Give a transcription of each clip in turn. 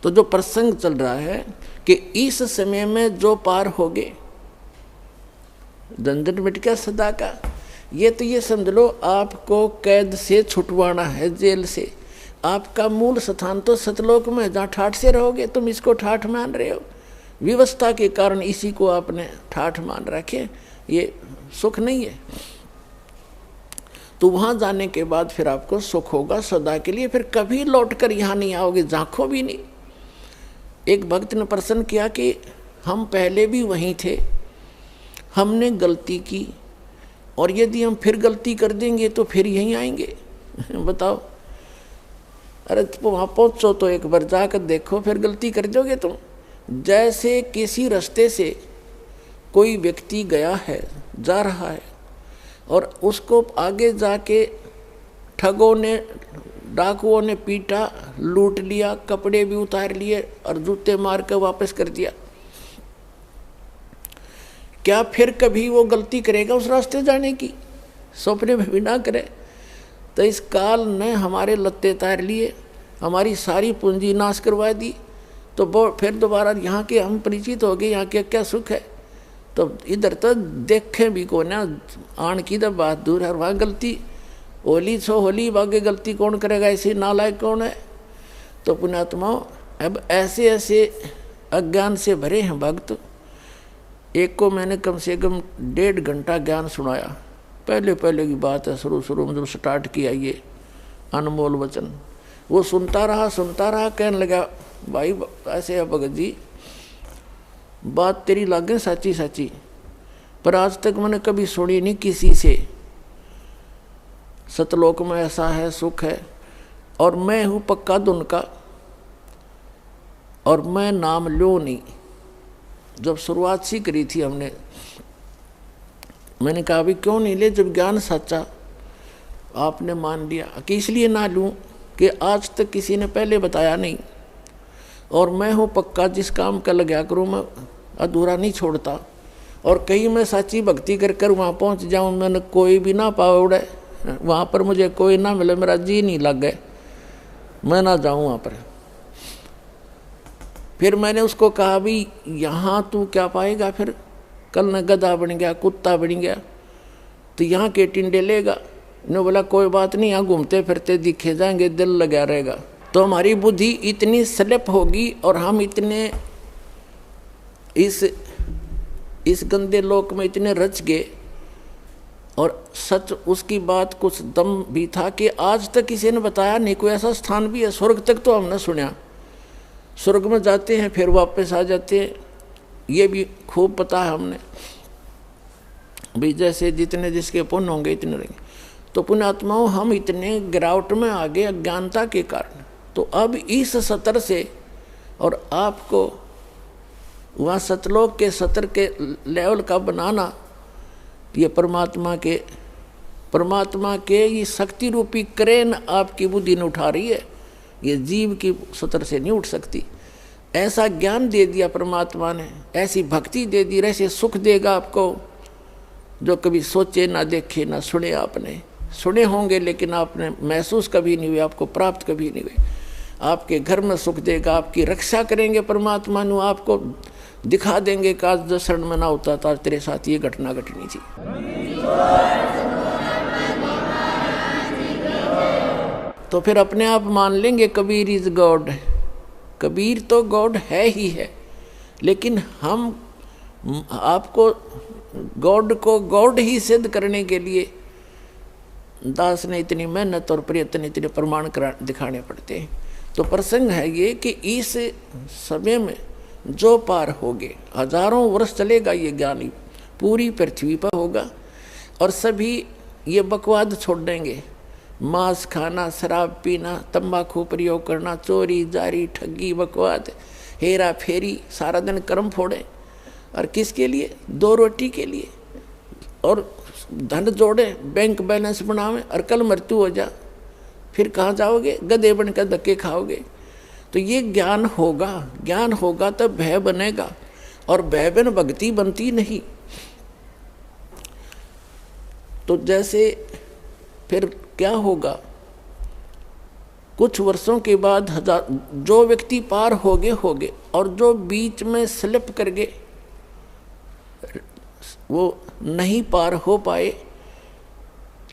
तो जो प्रसंग चल रहा है कि इस समय में जो पार हो गए, झंझट मिट गया सदा का। ये समझ लो आपको कैद से छुटवाना है, जेल से। आपका मूल स्थान तो सतलोक में, जहाँ ठाठ से रहोगे। तुम इसको ठाठ मान रहे हो, व्यवस्था के कारण इसी को आपने ठाठ मान रखे, ये सुख नहीं है। तो वहाँ जाने के बाद फिर आपको सुख होगा सदा के लिए, फिर कभी लौट कर यहाँ नहीं आओगे, झांको भी नहीं। एक भक्त ने प्रश्न किया कि हम पहले भी वहीं थे, हमने गलती की, और यदि हम फिर गलती कर देंगे तो फिर यहीं आएंगे। बताओ, अरे वहाँ पहुँचो तो एक बार जाकर देखो, फिर गलती कर दोगे तुम। जैसे किसी रास्ते से कोई व्यक्ति गया है, जा रहा है, और उसको आगे जाके ठगों ने, डाकुओं ने पीटा, लूट लिया, कपड़े भी उतार लिए और जूते मार कर वापस कर दिया। क्या फिर कभी वो गलती करेगा उस रास्ते जाने की? सपने में भी ना करे। तो इस काल ने हमारे लत्ते तार लिए, हमारी सारी पूंजी नाश करवा दी। तो फिर दोबारा यहाँ के हम परिचित हो गए, यहाँ के क्या सुख है। तो इधर तो देखें भी को ना, आन की तो बात दूर है। वहाँ गलती होली सो होली, बागे गलती कौन करेगा, ऐसे नालायक कौन है। तो पुण्यात्माओं, अब ऐसे ऐसे अज्ञान से भरे हैं भक्त। एक को मैंने कम से कम 1.5 घंटा ज्ञान सुनाया। पहले की बात है, शुरू में जब स्टार्ट किया ये अनमोल वचन, वो सुनता रहा, कहने लगा, भाई ऐसे है भगत जी, बात तेरी लागे सच्ची, पर आज तक मैंने कभी सुनी नहीं किसी से। सतलोक में ऐसा है, सुख है, और मैं हूँ पक्का धुन का, और मैं नाम लो नहीं। जब शुरुआत सी करी थी हमने, मैंने कहा अभी क्यों नहीं ले, जब ज्ञान सच्चा आपने मान लिया। कि इसलिए ना लूँ कि आज तक किसी ने पहले बताया नहीं, और मैं हूँ पक्का, जिस काम का लगा करूँ मैं अधूरा नहीं छोड़ता। और कहीं मैं सच्ची भक्ति कर वहाँ पहुँच जाऊँ, मैंने कोई भी ना पावे उड़े, वहाँ पर मुझे कोई ना मिले, मेरा जी नहीं लग गए, मैं ना जाऊँ वहाँ पर। फिर मैंने उसको कहा भी यहाँ तू क्या पाएगा, फिर कल न गधा बन गया, कुत्ता बन गया, तो यहाँ के टिंडे लेगा। ने बोला कोई बात नहीं, यहाँ घूमते फिरते दिखे जाएंगे, दिल लगा रहेगा। तो हमारी बुद्धि इतनी स्लिप होगी और हम इतने इस गंदे लोक में इतने रच गए। और सच उसकी बात कुछ दम भी था कि आज तक किसी ने बताया नहीं, कोई ऐसा स्थान भी है। स्वर्ग तक तो हमने सुना, स्वर्ग में जाते हैं फिर वापस आ जाते हैं, ये भी खूब पता है हमने भी, जैसे जितने जिसके पुण्य होंगे इतने रहेंगे। तो पुण्यात्माओं, हम इतने गिरावट में आ गए अज्ञानता के कारण। तो अब इस सतर से, और आपको वहाँ सतलोक के सतर के लेवल का बनाना, ये परमात्मा के ये शक्ति रूपी क्रेन आपकी बुद्धि ने उठा रही है, ये जीव की सतर से नहीं उठ सकती। ऐसा ज्ञान दे दिया परमात्मा ने, ऐसी भक्ति दे दी, ऐसे सुख देगा आपको जो कभी सोचे ना देखे ना सुने। आपने सुने होंगे लेकिन आपने महसूस कभी नहीं हुए, आपको प्राप्त कभी नहीं हुए। आपके घर में सुख देगा, आपकी रक्षा करेंगे परमात्मा नु, आपको दिखा देंगे कि आज 10 शरण में ना होता था तेरे साथ ये घटना घटनी थी। तो फिर अपने आप मान लेंगे कबीर इज गॉड। कबीर तो गॉड है ही है, लेकिन हम आपको गॉड को गॉड ही सिद्ध करने के लिए दास ने इतनी मेहनत और प्रयत्न, इतने प्रमाण दिखाने पड़ते हैं। तो प्रसंग है ये कि इस समय में जो पार होगे, हजारों वर्ष चलेगा ये ज्ञानी, पूरी पृथ्वी पर होगा, और सभी ये बकवाद छोड़ देंगे। मांस खाना, शराब पीना, तंबाकू प्रयोग करना, चोरी जारी, ठगी, बकवाद, हेरा फेरी, सारा दिन कर्म फोड़े। और किसके लिए? 2 रोटी के लिए। और धन जोड़े, बैंक बैलेंस बनावे, और कल मृत्यु हो जा, फिर कहाँ जाओगे? गधे बनकर धक्के खाओगे। तो ये ज्ञान होगा तब भय बनेगा, और भय बिन भक्ति बनती नहीं। तो जैसे फिर क्या होगा, कुछ वर्षों के बाद जो व्यक्ति पार हो गए और जो बीच में स्लिप कर गए वो नहीं पार हो पाए,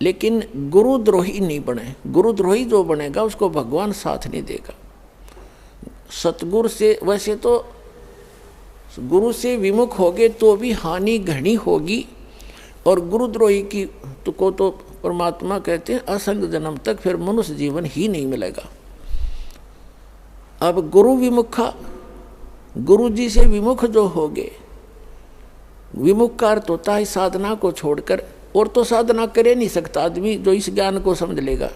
लेकिन गुरुद्रोही नहीं बने। गुरुद्रोही जो बनेगा उसको भगवान साथ नहीं देगा। सतगुरु से, वैसे तो गुरु से विमुख होगे तो भी हानि घनी होगी, और गुरुद्रोही की को तो परमात्मा कहते हैं असंग जन्म तक फिर मनुष्य जीवन ही नहीं मिलेगा। अब गुरु विमुखा, गुरु जी से विमुख जो होगे, विमुख का अर्थ होता है साधना को छोड़कर, और तो साधना करे नहीं सकता आदमी जो इस ज्ञान को समझ लेगा,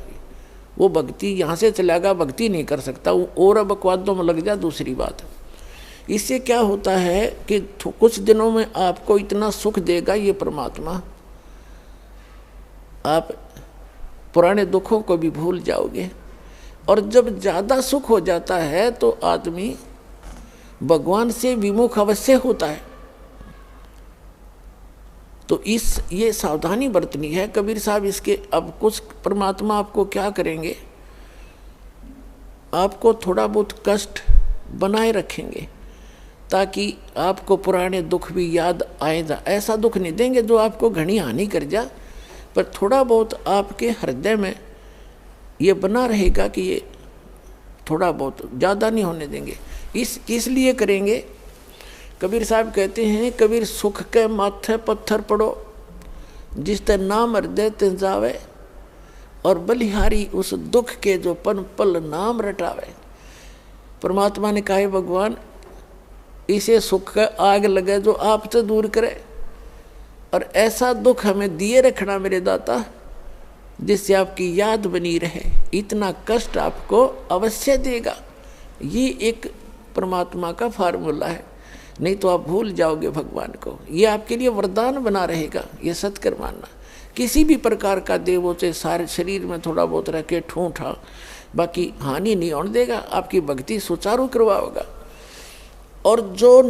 वो भक्ति यहाँ से चलेगा, भक्ति नहीं कर सकता, और अब बकवादों में लग जा दूसरी बात। इससे क्या होता है कि कुछ दिनों में आपको इतना सुख देगा ये परमात्मा, आप पुराने दुखों को भी भूल जाओगे। और जब ज़्यादा सुख हो जाता है तो आदमी भगवान से विमुख अवश्य होता है। तो ये सावधानी बरतनी है कबीर साहब इसके। अब कुछ परमात्मा आपको क्या करेंगे, आपको थोड़ा बहुत कष्ट बनाए रखेंगे ताकि आपको पुराने दुख भी याद आए जा। ऐसा दुख नहीं देंगे जो आपको घनी हानि कर जा, पर थोड़ा बहुत आपके हृदय में ये बना रहेगा कि ये थोड़ा बहुत, ज़्यादा नहीं होने देंगे। इसलिए करेंगे। कबीर साहब कहते हैं, कबीर सुख के माथे पत्थर पड़ो, जिस ते नाम हृदय ते जावे, और बलिहारी उस दुख के जो पन पल नाम रटावे। परमात्मा ने कहा भगवान इसे सुख का आग लगे जो आपसे दूर करे, और ऐसा दुख हमें दिए रखना मेरे दाता जिससे आपकी याद बनी रहे। इतना कष्ट आपको अवश्य देगा। ये एक परमात्मा का फार्मूला है, नहीं तो आप भूल जाओगे भगवान को। ये आपके लिए वरदान बना रहेगा, ये सत्कर मानना। किसी भी प्रकार का देवों से सारे शरीर में थोड़ा बहुत रह के ठूठा, बाकी हानि नहीं होने देगा, आपकी भक्ति सुचारू करवाओगा। और जो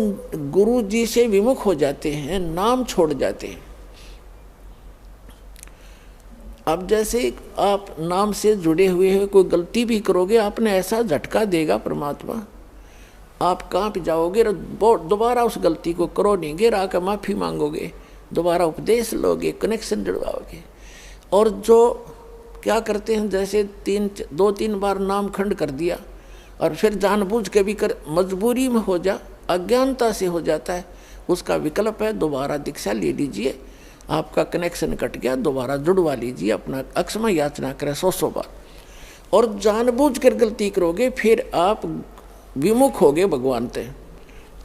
गुरु जी से विमुख हो जाते हैं, नाम छोड़ जाते हैं, अब जैसे आप नाम से जुड़े हुए हैं, कोई गलती भी करोगे आपने ऐसा झटका देगा परमात्मा, आप कांप जाओगे, दोबारा उस गलती को करो नहीं, गिर आकर माफ़ी मांगोगे, दोबारा उपदेश लोगे, कनेक्शन जुड़वाओगे। और जो क्या करते हैं, जैसे 2-3 बार नाम खंड कर दिया और फिर जानबूझ के भी कर, मजबूरी में हो जा, अज्ञानता से हो जाता है, उसका विकल्प है दोबारा दीक्षा ले लीजिए, आपका कनेक्शन कट गया, दोबारा जुड़वा लीजिए, अपना अक्षमा याचना करें 100 बार। और जानबूझ कर गलती करोगे फिर आप विमुख होगे भगवान से।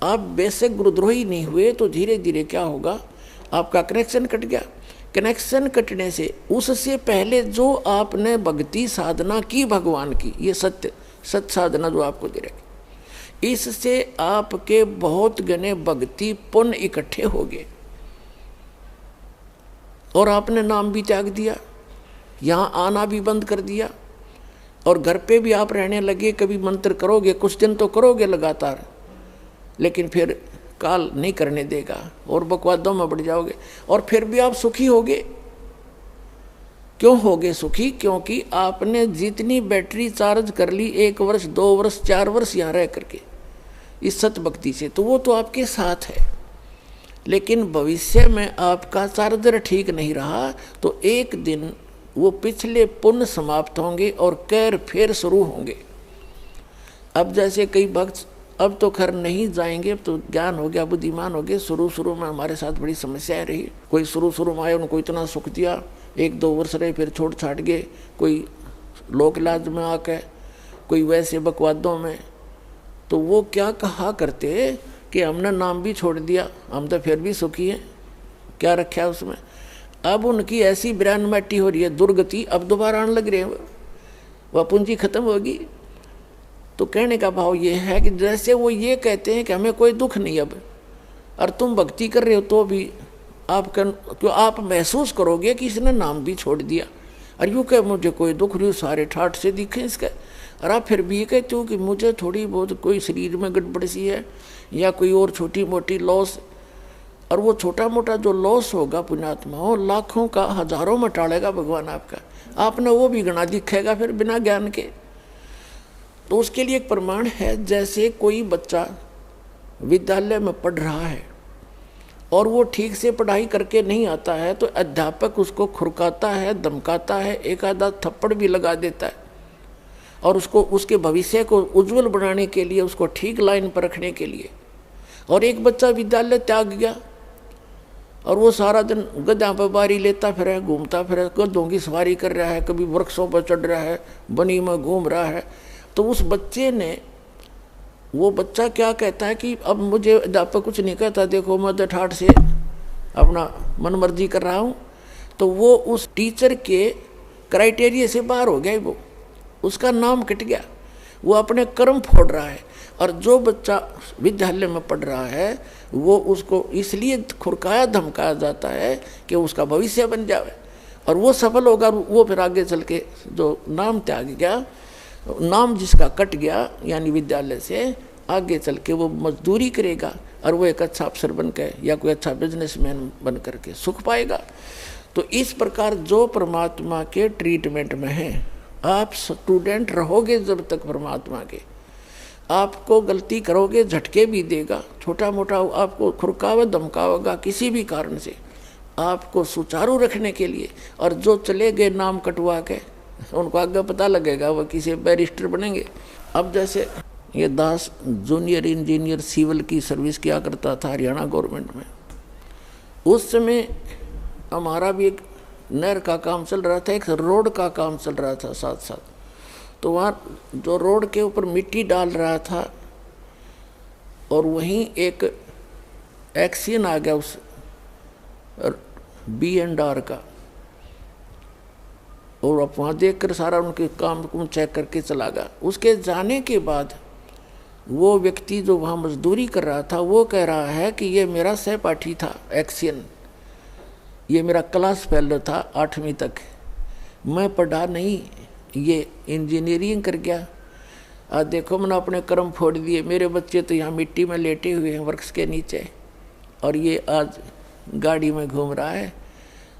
आप बेशक गुरुद्रोही नहीं हुए तो धीरे धीरे क्या होगा, आपका कनेक्शन कट गया। कनेक्शन कटने से उससे पहले जो आपने भक्ति साधना की भगवान की, ये सत्य साधना जो आपको दे रही, इससे आपके बहुत गने भक्ति पुण्य इकट्ठे हो गए और आपने नाम भी त्याग दिया, यहाँ आना भी बंद कर दिया, और घर पे भी आप रहने लगे। कभी मंत्र करोगे, कुछ दिन तो करोगे लगातार, लेकिन फिर काल नहीं करने देगा और बकवादों में बढ़ जाओगे, और फिर भी आप सुखी होगे। क्यों होगे सुखी? क्योंकि आपने जितनी बैटरी चार्ज कर ली 1 वर्ष 2 वर्ष 4 वर्ष यहाँ रह करके इस सत भक्ति से, तो वो तो आपके साथ है। लेकिन भविष्य में आपका चार्जर ठीक नहीं रहा तो एक दिन वो पिछले पुण्य समाप्त होंगे और कैर फिर शुरू होंगे। अब जैसे कई भक्त अब तो खैर नहीं जाएंगे, अब तो ज्ञान हो गया, बुद्धिमान हो गए। शुरू में हमारे साथ बड़ी समस्याएं रही। कोई शुरू में आए, उनको इतना सुख दिया, 1-2 वर्ष रहे, फिर छोड़ छाट गए। कोई लोक लाज में आके, कोई वैसे बकवादों में। तो वो क्या कहा करते कि हमने नाम भी छोड़ दिया, हम तो फिर भी सुखी हैं, क्या रखा है उसमें। अब उनकी ऐसी ब्रांड मैटी हो रही है, दुर्गति, अब दोबारा आने लग रहे हैं, वह पूंजी खत्म होगी। तो कहने का भाव ये है कि जैसे वो ये कहते हैं कि हमें कोई दुख नहीं अब, और तुम भक्ति कर रहे हो तो भी आप महसूस करोगे कि इसने नाम भी छोड़ दिया, और यूँ कह मुझे कोई दुख नहीं, सारे ठाठ से दिखे इसका। और आप फिर भी ये कहते हो कि मुझे थोड़ी बहुत कोई शरीर में गड़बड़ सी है या कोई और छोटी मोटी लॉस, और वो छोटा मोटा जो लॉस होगा पुण्यात्मा हो, लाखों का हजारों में टालेगा भगवान आपका, आपने वो भी गणा दिखेगा फिर बिना ज्ञान के। तो उसके लिए एक प्रमाण है, जैसे कोई बच्चा विद्यालय में पढ़ रहा है और वो ठीक से पढ़ाई करके नहीं आता है तो अध्यापक उसको खुरकाता है, धमकाता है, एक आधा थप्पड़ भी लगा देता है और उसको उसके भविष्य को उज्जवल बनाने के लिए, उसको ठीक लाइन पर रखने के लिए। और एक बच्चा विद्यालय त्याग गया और वो सारा दिन गधा पर बारी लेता फिर, घूमता फिर, गधों की सवारी कर रहा है, कभी वृक्षों पर चढ़ रहा है, बनी में घूम रहा है, तो उस बच्चे ने, वो बच्चा क्या कहता है कि अब मुझे अध्यापक कुछ नहीं कहता, देखो मैं तो ठाठ से अपना मनमर्जी कर रहा हूँ। तो वो उस टीचर के क्राइटेरिया से बाहर हो गया, वो उसका नाम कट गया, वो अपने कर्म फोड़ रहा है। और जो बच्चा विद्यालय में पढ़ रहा है वो उसको इसलिए खुरकाया धमकाया जाता है कि उसका भविष्य बन जाए और वो सफल होगा। वो फिर आगे चल के जो नाम त्याग गया, नाम जिसका कट गया यानी विद्यालय से, आगे चल के वो मजदूरी करेगा और वो एक अच्छा अफसर बन के या कोई अच्छा बिजनेसमैन बन करके सुख पाएगा। तो इस प्रकार जो परमात्मा के ट्रीटमेंट में है, आप स्टूडेंट रहोगे जब तक परमात्मा के, आपको गलती करोगे झटके भी देगा, छोटा मोटा आपको खुरकावे धमकावेगा किसी भी कारण से, आपको सुचारू रखने के लिए। और जो चले गए नाम कटवा के, उनको आगे पता लगेगा वो किसी बैरिस्टर बनेंगे। अब जैसे ये दास जूनियर इंजीनियर सिविल की सर्विस किया करता था हरियाणा गवर्नमेंट में, उस समय हमारा भी एक नहर का काम चल रहा था, एक रोड का काम चल रहा था साथ साथ। तो वहाँ जो रोड के ऊपर मिट्टी डाल रहा था और वहीं एक एक्सीडेंट आ गया उस B&R का, और अब वहाँ देख कर सारा उनके काम को चेक करके चला गया। उसके जाने के बाद वो व्यक्ति जो वहाँ मजदूरी कर रहा था वो कह रहा है कि ये मेरा सहपाठी था एक्सियन, ये मेरा क्लास फेलो था 8वीं तक, मैं पढ़ा नहीं, ये इंजीनियरिंग कर गया। आज देखो मैंने अपने कर्म फोड़ दिए, मेरे बच्चे तो यहाँ मिट्टी में लेटे हुए हैं वृक्ष के नीचे और ये आज गाड़ी में घूम रहा है।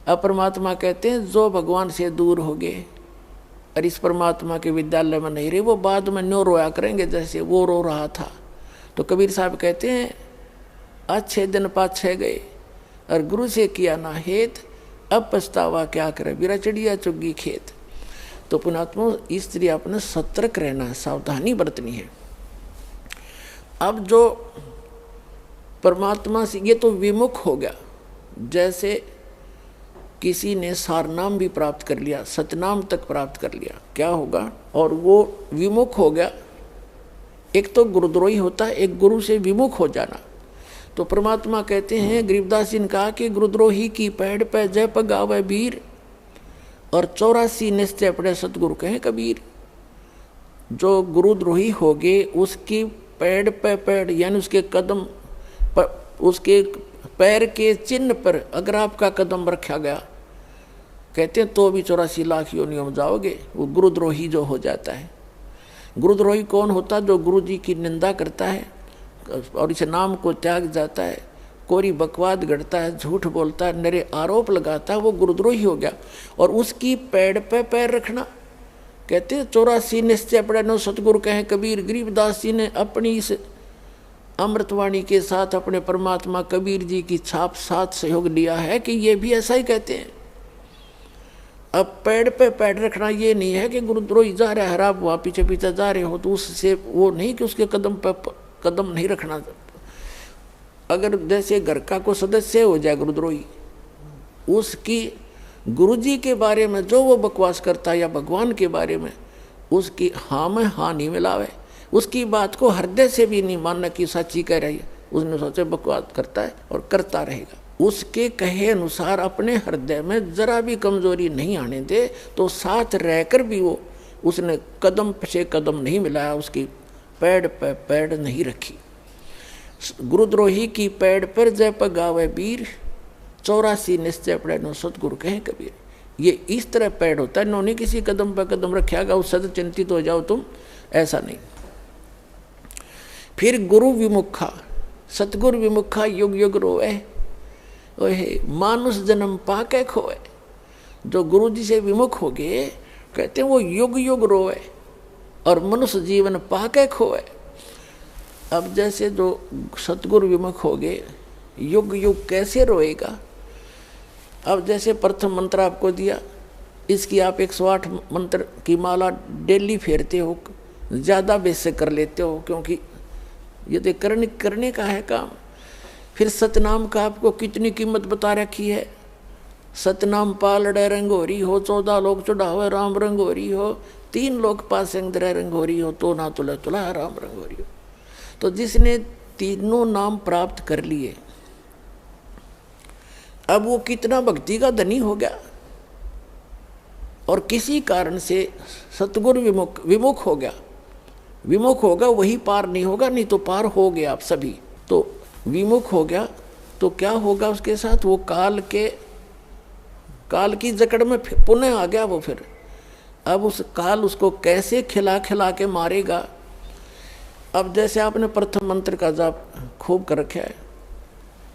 अब परमात्मा कहते हैं जो भगवान से दूर हो गए और इस परमात्मा के विद्यालय में नहीं रहे, वो बाद में न्यो रोया करेंगे जैसे वो रो रहा था। तो कबीर साहब कहते हैं अच्छे दिन पाछे गए और गुरु से किया ना हेत, अब पछतावा क्या करे, बिरा चिड़िया चुग्गी खेत। तो पुणात्मा इस तरह अपने सतर्क रहना है, सावधानी बरतनी है। अब जो परमात्मा से ये तो विमुख हो गया, जैसे किसी ने सारनाम भी प्राप्त कर लिया, सतनाम तक प्राप्त कर लिया, क्या होगा, और वो विमुख हो गया। एक तो गुरुद्रोही होता है, एक गुरु से विमुख हो जाना। तो परमात्मा कहते हैं, गरीबदास जी ने कहा कि गुरुद्रोही की पैड़ पे जय पगावे वीर और 84 निश्चय पड़े सतगुरु कहें कबीर। जो गुरुद्रोही हो गए उसकी पैड़ पे पैड़ यानी उसके कदम पर, उसके पैर के चिन्ह पर अगर आपका कदम रखा गया, कहते हैं तो भी 84 लाख योनियों में जाओगे। वो गुरुद्रोही जो हो जाता है। गुरुद्रोही कौन होता? जो गुरु जी की निंदा करता है और इस नाम को त्याग जाता है, कोरी बकवाद गढ़ता है, झूठ बोलता है, नरे आरोप लगाता है, वो गुरुद्रोही हो गया। और उसकी पैड़ पे पैर रखना, कहते हैं 84 निश्चय पड़े नो सतगुरु कहें कबीर। गरीबदास जी ने अपनी इस अमृतवाणी के साथ अपने परमात्मा कबीर जी की छाप साथ सहयोग लिया है कि ये भी ऐसा ही कहते हैं। अब पैड़ पे पैड़ रखना ये नहीं है कि गुरुद्रोही जा रहा है, आप वहाँ पीछे पीछे जा रहे हो तो उससे वो नहीं कि उसके कदम पे कदम नहीं रखना। अगर जैसे घर का कोई सदस्य हो जाए गुरुद्रोही, उसकी गुरुजी के बारे में जो वो बकवास करता है या भगवान के बारे में, उसकी हाँ में हाँ नहीं मिलावे, उसकी बात को हृदय से भी नहीं मानना कि सच्ची कह रही है, उसने सोचे बकवास करता है और करता रहेगा। उसके कहे अनुसार अपने हृदय में जरा भी कमजोरी नहीं आने दे, तो साथ रहकर भी वो उसने कदम से कदम नहीं मिलाया, उसकी पैड़ पे पैड़ नहीं रखी। गुरुद्रोही की पैड़ पर जय पगावे वीर, 84 निश्चय पड़े नो सतगुरु कहें कबीर। ये इस तरह पैड़ होता है, इन्होंने किसी कदम पर कदम रखेगा उससे तो चिंतित हो जाओ तुम, ऐसा नहीं। फिर गुरु विमुखा, सतगुरु विमुखा युग युग रोए, ओहे मानुष जन्म पाके खोए। जो गुरु जी से विमुख हो गए कहते हैं वो युग युग रोए और मनुष्य जीवन पाके खोए। अब जैसे जो सतगुरु विमुख हो गए युग युग कैसे रोएगा। अब जैसे प्रथम मंत्र आपको दिया, इसकी आप 108 मंत्र की माला डेली फेरते हो, ज़्यादा बेस कर लेते हो, क्योंकि ये तो करने का है काम। फिर सतनाम का आपको कितनी कीमत बता रखी है। सतनाम पालड़े रंगोरी हो, 14 लोग चढ़ावे राम रंगोरी हो, 3 लोग पास रंगोरी हो, तो ना तुला तुला राम रंगोरी हो। तो जिसने तीनों नाम प्राप्त कर लिए अब वो कितना भक्ति का धनी हो गया। और किसी कारण से सतगुरु विमुख हो गया, विमुख होगा वही पार नहीं होगा, नहीं तो पार हो गया आप सभी। तो विमुख हो गया तो क्या होगा उसके साथ, वो काल की जकड़ में पुनः आ गया वो। फिर अब उस काल उसको कैसे खिला खिला के मारेगा। अब जैसे आपने प्रथम मंत्र का जाप खूब कर रखा है,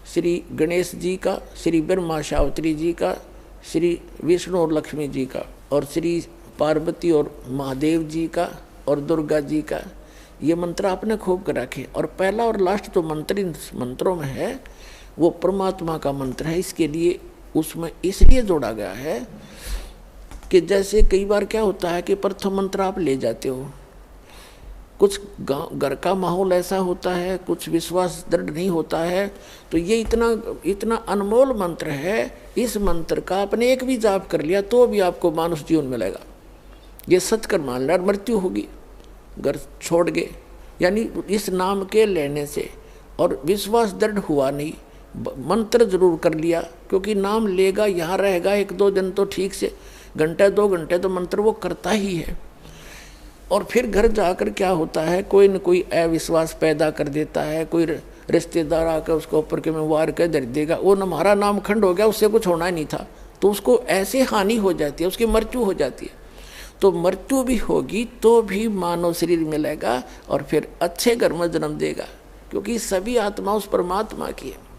श्री गणेश जी का, श्री ब्रह्मा सावित्री जी का, श्री विष्णु और लक्ष्मी जी का, और श्री पार्वती और महादेव जी का, और दुर्गा जी का, ये मंत्र आपने खूब कर रखे। और पहला और लास्ट जो मंत्र इन मंत्रों में है वो परमात्मा का मंत्र है। इसके लिए उसमें इसलिए जोड़ा गया है कि जैसे कई बार क्या होता है कि प्रथम मंत्र आप ले जाते हो, कुछ घर का माहौल ऐसा होता है, कुछ विश्वास दृढ़ नहीं होता है, तो ये इतना अनमोल मंत्र है, इस मंत्र का आपने एक भी जाप कर लिया तो भी आपको मानुष जीवन मिलेगा। ये सत्कर मान लिया, मृत्यु होगी घर छोड़ गए, यानी इस नाम के लेने से और विश्वास दृढ़ हुआ नहीं, मंत्र जरूर कर लिया, क्योंकि नाम लेगा यहाँ रहेगा 1-2 दिन तो ठीक से, घंटे 2 घंटे तो मंत्र वो करता ही है। और फिर घर जाकर क्या होता है, कोई न कोई अविश्वास पैदा कर देता है, कोई रिश्तेदार आकर उसको ऊपर के में वार कर धर देगा, वो हमारा नाम खंड हो गया, उससे कुछ होना ही नहीं था, तो उसको ऐसे हानि हो जाती है, उसकी मृत्यु हो जाती है। तो मृत्यु भी होगी तो भी मानव शरीर मिलेगा और फिर अच्छे घर में जन्म देगा, क्योंकि सभी आत्मा उस परमात्मा की है।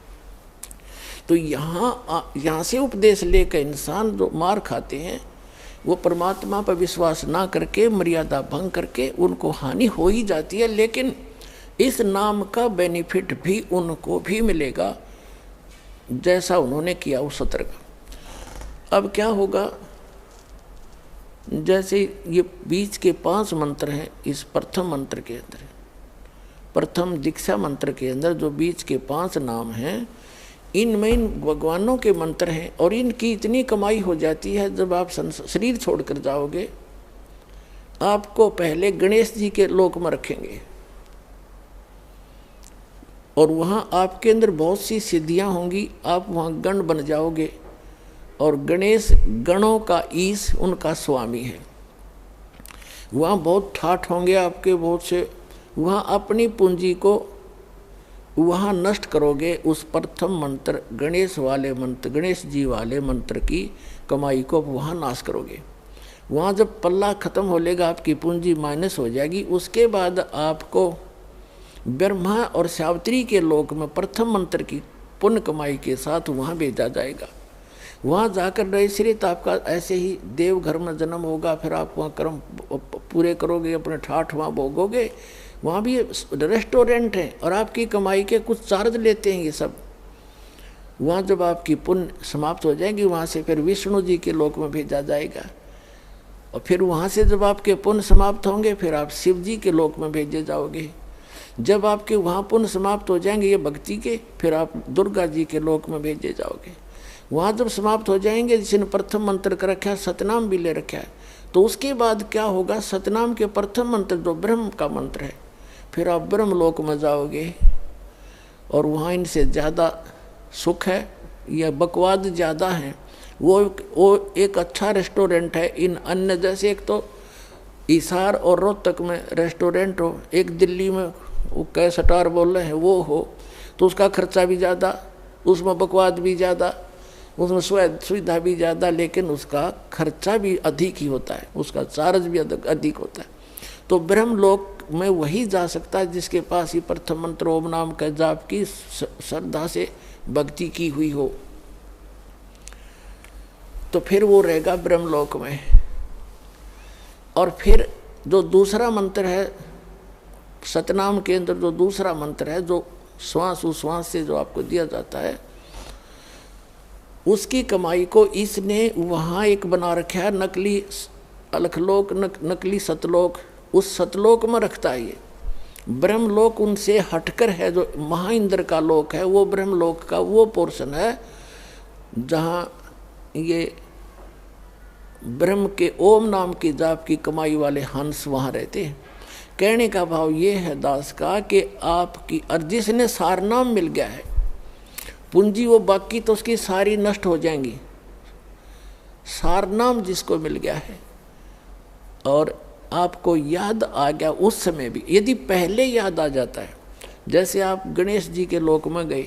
तो यहाँ से उपदेश लेकर इंसान जो मार खाते हैं वो परमात्मा पर विश्वास ना करके, मर्यादा भंग करके उनको हानि हो ही जाती है। लेकिन इस नाम का बेनिफिट भी उनको भी मिलेगा जैसा उन्होंने किया उस सत्र का। अब क्या होगा, जैसे ये बीच के 5 मंत्र हैं इस प्रथम मंत्र के अंदर, प्रथम दीक्षा मंत्र के अंदर जो बीच के 5 नाम हैं, इनमें इन भगवानों के मंत्र हैं और इनकी इतनी कमाई हो जाती है। जब आप शरीर छोड़कर जाओगे आपको पहले गणेश जी के लोक में रखेंगे और वहाँ आपके अंदर बहुत सी सिद्धियाँ होंगी, आप वहाँ गण बन जाओगे और गणेश गणों का ईश उनका स्वामी है। वहाँ बहुत ठाठ होंगे आपके बहुत से, वहाँ अपनी पूंजी को वहाँ नष्ट करोगे। उस प्रथम मंत्र गणेश वाले मंत्र, गणेश जी वाले मंत्र की कमाई को वहाँ नाश करोगे। वहाँ जब पल्ला खत्म हो लेगा, आपकी पूंजी माइनस हो जाएगी, उसके बाद आपको ब्रह्मा और सावित्री के लोक में प्रथम मंत्र की पुण्य कमाई के साथ वहाँ भेजा जाएगा। वहाँ जाकर रहे श्रेत आपका ऐसे ही देवघर में जन्म होगा, फिर आप वहाँ कर्म पूरे करोगे, अपने ठाठ वहाँ भोगोगे। वहाँ भी रेस्टोरेंट है और आपकी कमाई के कुछ चार्ज लेते हैं ये सब। वहाँ जब आपकी पुण्य समाप्त हो जाएगी, वहाँ से फिर विष्णु जी के लोक में भेजा जाएगा और फिर वहाँ से जब आपके पुण्य समाप्त होंगे फिर आप शिव जी के लोक में भेजे जाओगे। जब आपके वहाँ पुण्य समाप्त हो जाएंगे ये भक्ति के, फिर आप दुर्गा जी के लोक में भेजे जाओगे। वहाँ जब समाप्त हो जाएंगे, जिसने प्रथम मंत्र का रखा है, सतनाम भी ले रखा है, तो उसके बाद क्या होगा, सतनाम के प्रथम मंत्र जो ब्रह्म का मंत्र है, फिर आप ब्रह्म लोक में जाओगे और वहाँ इनसे ज़्यादा सुख है या बकवाद ज़्यादा है। वो एक अच्छा रेस्टोरेंट है। इन अन्य जैसे एक तो हिसार और रोहतक में रेस्टोरेंट हो, एक दिल्ली में वो कैसटार बोल रहे हैं वो हो, तो उसका खर्चा भी ज़्यादा, उसमें बकवाद भी ज़्यादा, उसमें सुविधा भी ज़्यादा, लेकिन उसका खर्चा भी अधिक ही होता है, उसका चार्ज भी अधिक होता है। तो ब्रह्मलोक में वही जा सकता है जिसके पास ही प्रथम मंत्र ओम नाम का जाप की श्रद्धा से भक्ति की हुई हो। तो फिर वो रहेगा ब्रह्मलोक में। और फिर जो दूसरा मंत्र है सतनाम के अंदर, जो दूसरा मंत्र है जो श्वास उश्वास से जो आपको दिया जाता है, उसकी कमाई को इसने वहाँ एक बना रखा है नकली अलखलोक, नकली सतलोक। उस सतलोक में रखता है ये। ब्रह्मलोक उनसे हटकर है, जो महाइंद्र का लोक है, वो ब्रह्मलोक का वो पोर्शन है जहाँ ये ब्रह्म के ओम नाम की जाप की कमाई वाले हंस वहाँ रहते हैं। कहने का भाव ये है दास का कि आपकी और जिसने सारनाम मिल गया है पूंजी, वो बाकी तो उसकी सारी नष्ट हो जाएंगी। सारनाम जिसको मिल गया है और आपको याद आ गया उस समय भी, यदि पहले याद आ जाता है, जैसे आप गणेश जी के लोक में गए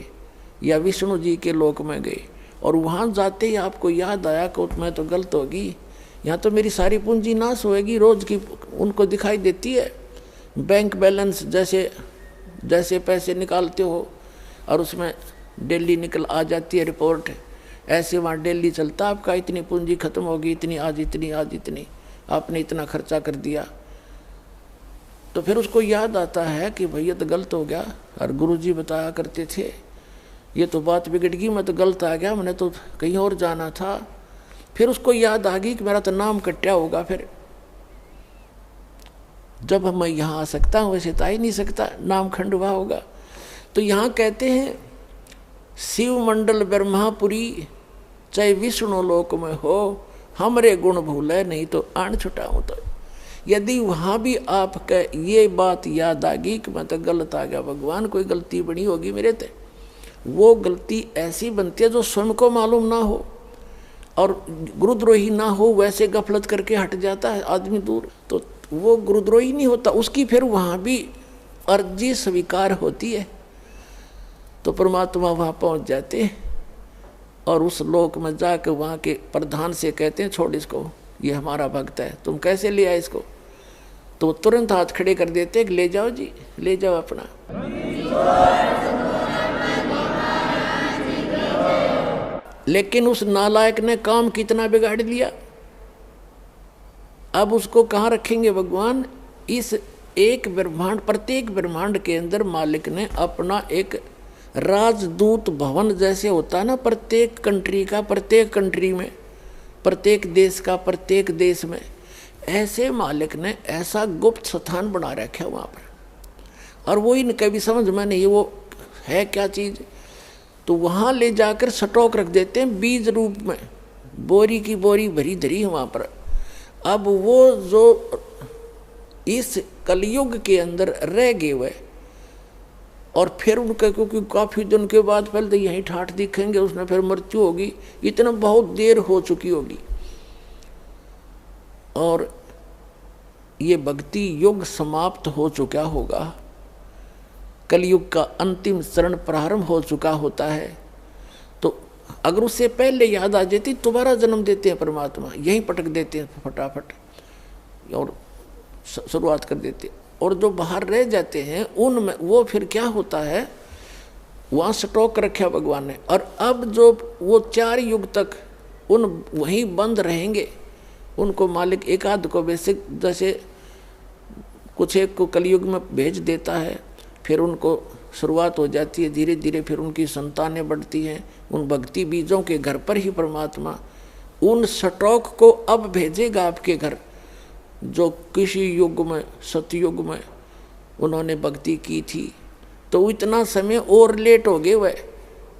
या विष्णु जी के लोक में गए और वहाँ जाते ही आपको याद आया कि मैं तो गलत होगी, यहाँ तो मेरी सारी पूंजी नाश होएगी, रोज की उनको दिखाई देती है बैंक बैलेंस, जैसे जैसे पैसे निकालते हो और उसमें डेली निकल आ जाती है रिपोर्ट, ऐसे वहाँ डेली चलता आपका इतनी पूंजी खत्म होगी, इतनी आज इतनी, आज इतनी, आपने इतना खर्चा कर दिया। तो फिर उसको याद आता है कि भैया तो गलत हो गया, और गुरुजी बताया करते थे ये तो बात बिगड़ गई, मैं तो गलत आ गया, मैंने तो कहीं और जाना था। फिर उसको याद आ गई कि मेरा तो नाम कट्या होगा, फिर जब मैं यहाँ आ सकता हूँ वैसे तो आ ही नहीं सकता, नाम खंडवा होगा। तो यहाँ कहते हैं शिव मंडल ब्रह्मापुरी चाहे विष्णु लोक में हो, हमरे गुण भूले नहीं तो आन छुटाऊँ। तो यदि वहाँ भी आपका ये बात याद आ गई कि मैं तो गलत आ गया, भगवान कोई गलती बनी होगी मेरे ते, वो गलती ऐसी बनती है जो स्वयं को मालूम ना हो और गुरुद्रोही ना हो, वैसे गफलत करके हट जाता है आदमी दूर, तो वो गुरुद्रोही नहीं होता, उसकी फिर वहाँ भी अर्जी स्वीकार होती है। तो परमात्मा वहाँ पहुँच जाते हैं और उस लोक में जाकर वहाँ के प्रधान से कहते हैं छोड़ इसको, ये हमारा भक्त है, तुम कैसे ले आए इसको। तो तुरंत हाथ खड़े कर देते कि ले जाओ जी, ले जाओ अपना। लेकिन उस नालायक ने काम कितना बिगाड़ लिया, अब उसको कहाँ रखेंगे भगवान। इस एक ब्रह्मांड, प्रत्येक ब्रह्मांड के अंदर मालिक ने अपना एक राजदूत भवन जैसे होता है ना, प्रत्येक कंट्री का, प्रत्येक कंट्री में, प्रत्येक देश का प्रत्येक देश में, ऐसे मालिक ने ऐसा गुप्त स्थान बना रखा है वहाँ पर। और वो इनका भी समझ में नहीं वो है क्या चीज़, तो वहाँ ले जाकर स्टॉक रख देते हैं बीज रूप में, बोरी की बोरी भरी धरी है वहाँ पर। अब वो जो इस कलयुग के अंदर रह गए हुए और फिर उनका, क्योंकि काफ़ी दिन के बाद पहले तो यहीं ठाठ दिखेंगे, उसमें फिर मृत्यु होगी, इतना बहुत देर हो चुकी होगी और ये भक्ति युग समाप्त हो चुका होगा, कलयुग का अंतिम चरण प्रारंभ हो चुका होता है। तो अगर उससे पहले याद आ जाती, दोबारा जन्म देते हैं परमात्मा, यहीं पटक देते हैं फटाफट और शुरुआत कर देते। और जो बाहर रह जाते हैं उनमें वो फिर क्या होता है, वहाँ स्टॉक रखा भगवान ने। और अब जो वो 4 युग तक उन वहीं बंद रहेंगे, उनको मालिक एक आध को बेसिक जैसे कुछ एक को कलयुग में भेज देता है, फिर उनको शुरुआत हो जाती है, धीरे धीरे फिर उनकी संतानें बढ़ती हैं, उन भक्ति बीजों के घर पर ही परमात्मा उन स्टॉक को अब भेजेगा आपके घर, जो किसी युग में, सतयुग में उन्होंने भक्ति की थी। तो इतना समय और लेट हो गए वह,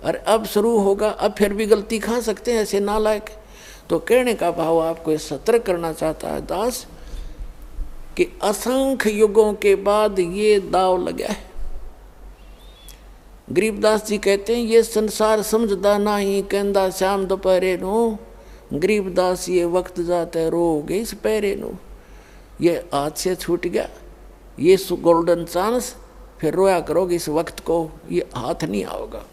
और अब शुरू होगा, अब फिर भी गलती खा सकते हैं ऐसे नालायक। तो कहने का भाव आपको सतर्क करना चाहता है दास कि असंख्य युगों के बाद ये दाव लगा है। गरीबदास जी कहते हैं ये संसार समझदा नहीं, कहंदा श्याम दोपहरे नो, गरीबदास ये वक्त जाते रोगे इस पैरे नो। ये हाथ से छूट गया ये गोल्डन चांस, फिर रोया करोगे इस वक्त को, ये हाथ नहीं आओगा।